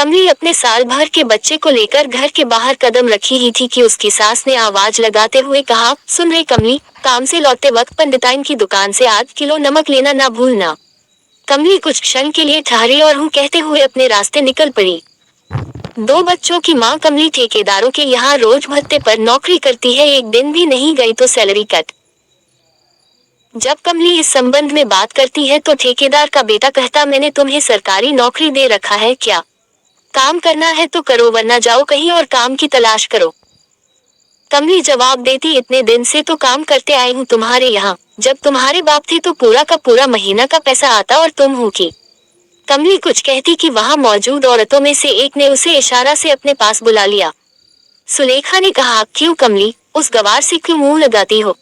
कमली अपने साल भर के बच्चे को लेकर घर के बाहर कदम रखी ही थी कि उसकी सास ने आवाज लगाते हुए कहा, सुन रे कमली, काम से लौटते वक्त पंडिताइन की दुकान से आध किलो नमक लेना ना भूलना। कमली कुछ क्षण के लिए ठहरी और हूँ कहते हुए अपने रास्ते निकल पड़ी। 2 बच्चों की मां कमली ठेकेदारों के यहाँ रोज भत्ते पर नौकरी करती है, एक दिन भी नहीं गई तो सैलरी कट। जब कमली इस संबंध में बात करती है तो ठेकेदार का बेटा कहता, मैंने तुम्हें सरकारी नौकरी दे रखा है क्या? काम करना है तो करो वरना जाओ कहीं और काम की तलाश करो। कमली जवाब देती, इतने दिन से तो काम करते आई हूँ तुम्हारे यहाँ, जब तुम्हारे बाप थे तो पूरा का पूरा महीना का पैसा आता और तुम हो की। कमली कुछ कहती कि वहां मौजूद औरतों में से एक ने उसे इशारा से अपने पास बुला लिया। सुलेखा ने कहा, क्यों कमली, उस गवार से क्यों मुंह लगाती हो?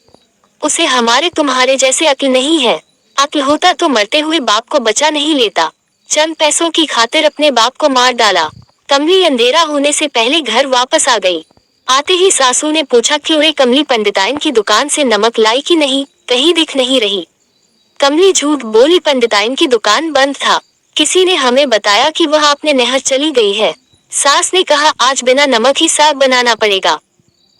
उसे हमारे तुम्हारे जैसे अक्ल नहीं है। अक्ल होता तो मरते हुए बाप को बचा नहीं लेता। चंद पैसों की खातिर अपने बाप को मार डाला। कमली अंधेरा होने से पहले घर वापस आ गई। आते ही सासू ने पूछा, क्यों रे कमली, पंडिताइन की दुकान से नमक लाई कि नहीं? कहीं दिख नहीं रही। कमली झूठ बोली, पंडिताइन की दुकान बंद था। किसी ने हमें बताया कि वह अपने नहर चली गई है। सास ने कहा, आज बिना नमक ही साग बनाना पड़ेगा।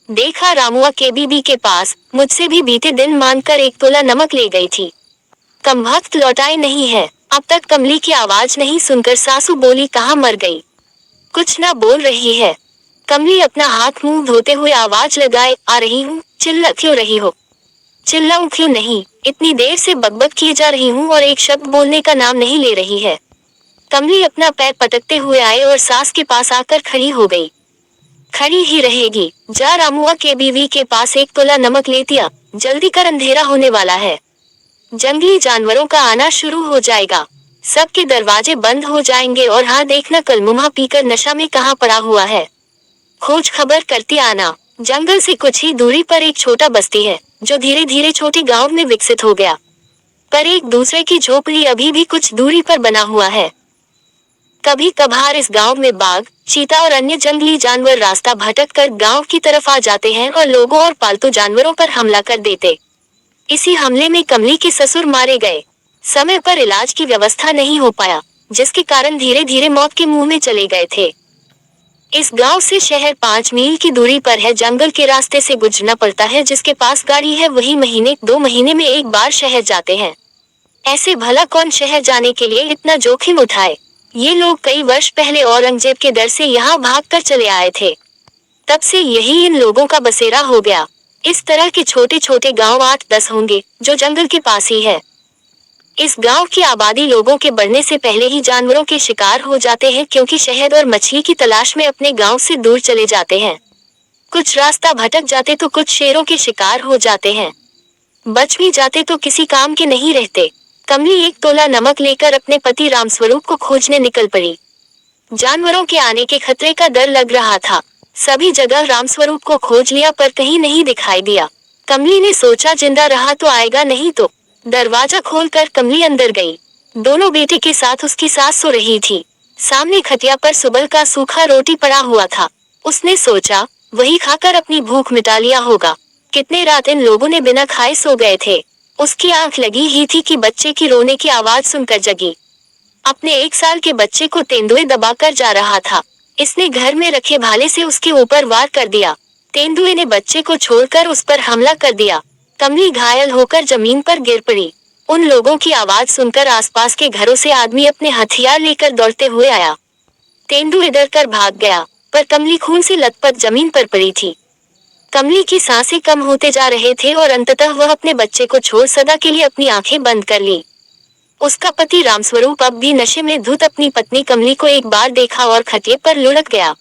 देखा रामुआ के बीबी के पास, मुझसे भी बीते दिन मानकर 1 तोला नमक ले गई थी। कमबख्त लौटाई नहीं है। अब तक कमली की आवाज नहीं सुनकर सासू बोली, कहाँ मर गई? कुछ ना बोल रही है। कमली अपना हाथ मुंह धोते हुए आवाज लगाए, आ रही हूँ। चिल्ला क्यों रही हो? चिल्लाऊं क्यों नहीं? इतनी देर से बकबक किए जा रही हूँ और एक शब्द बोलने का नाम नहीं ले रही है। कमली अपना पैर पटकते हुए आए और सास के पास आकर खड़ी हो गई। खड़ी ही रहेगी, जा रामुआ के बीवी के पास 1 तोला नमक लेती आ, जल्दी कर, अंधेरा होने वाला है। जंगली जानवरों का आना शुरू हो जाएगा, सबके दरवाजे बंद हो जाएंगे और हाँ देखना कल मुम्हा पीकर नशा में कहाँ पड़ा हुआ है। खोज खबर करती आना। जंगल से कुछ ही दूरी पर एक छोटा बस्ती है जो धीरे धीरे छोटे गांव में विकसित हो गया, पर एक दूसरे की झोपड़ी अभी भी कुछ दूरी पर बना हुआ है। कभी कभार इस गांव में बाघ, चीता और अन्य जंगली जानवर रास्ता भटक कर गांव की तरफ आ जाते हैं और लोगों और पालतू जानवरों पर हमला कर देते। इसी हमले में कमली के ससुर मारे गए। समय पर इलाज की व्यवस्था नहीं हो पाया, जिसके कारण धीरे धीरे मौत के मुंह में चले गए थे। इस गांव से शहर 5 मील की दूरी पर है। जंगल के रास्ते से गुजरना पड़ता है। जिसके पास गाड़ी है वही महीने 2 महीने में एक बार शहर जाते हैं। ऐसे भला कौन शहर जाने के लिए इतना जोखिम उठाए? ये लोग कई वर्ष पहले औरंगजेब के डर से यहाँ भागकर चले आए थे। तब से यही इन लोगों का बसेरा हो गया। इस तरह के छोटे छोटे गांव 8-10 होंगे जो जंगल के पास ही है। इस गांव की आबादी लोगों के बढ़ने से पहले ही जानवरों के शिकार हो जाते हैं, क्योंकि शहद और मछली की तलाश में अपने गांव से दूर चले जाते हैं। कुछ रास्ता भटक जाते तो कुछ शेरों के शिकार हो जाते हैं। बच भी जाते तो किसी काम के नहीं रहते। कमली 1 तोला नमक लेकर अपने पति रामस्वरूप को खोजने निकल पड़ी। जानवरों के आने के खतरे का डर लग रहा था। सभी जगह रामस्वरूप को खोज लिया पर कहीं नहीं दिखाई दिया। कमली ने सोचा, जिंदा रहा तो आएगा, नहीं तो। दरवाजा खोलकर कमली अंदर गई। दोनों बेटे के साथ उसकी सास सो रही थी। सामने खटिया पर सुबह का सूखा रोटी पड़ा हुआ था। उसने सोचा, वही खाकर अपनी भूख मिटा लिया होगा। कितने रात इन लोगों ने बिना खाए सो गए थे। उसकी आंख लगी ही थी कि बच्चे की रोने की आवाज सुनकर जगी। अपने 1 साल के बच्चे को तेंदुए दबाकर जा रहा था। इसने घर में रखे भाले से उसके ऊपर वार कर दिया। तेंदुए ने बच्चे को छोड़कर उस पर हमला कर दिया। कमली घायल होकर जमीन पर गिर पड़ी। उन लोगों की आवाज सुनकर आसपास के घरों से आदमी अपने हथियार लेकर दौड़ते हुए आया। तेंदुए डर कर भाग गया, पर कमली खून से लथपथ जमीन पर पड़ी थी। कमली की सांसें कम होते जा रहे थे और अंततः वह अपने बच्चे को छोड़ सदा के लिए अपनी आंखें बंद कर ली। उसका पति रामस्वरूप अब भी नशे में धुत अपनी पत्नी कमली को एक बार देखा और खटिया पर लुढ़क गया।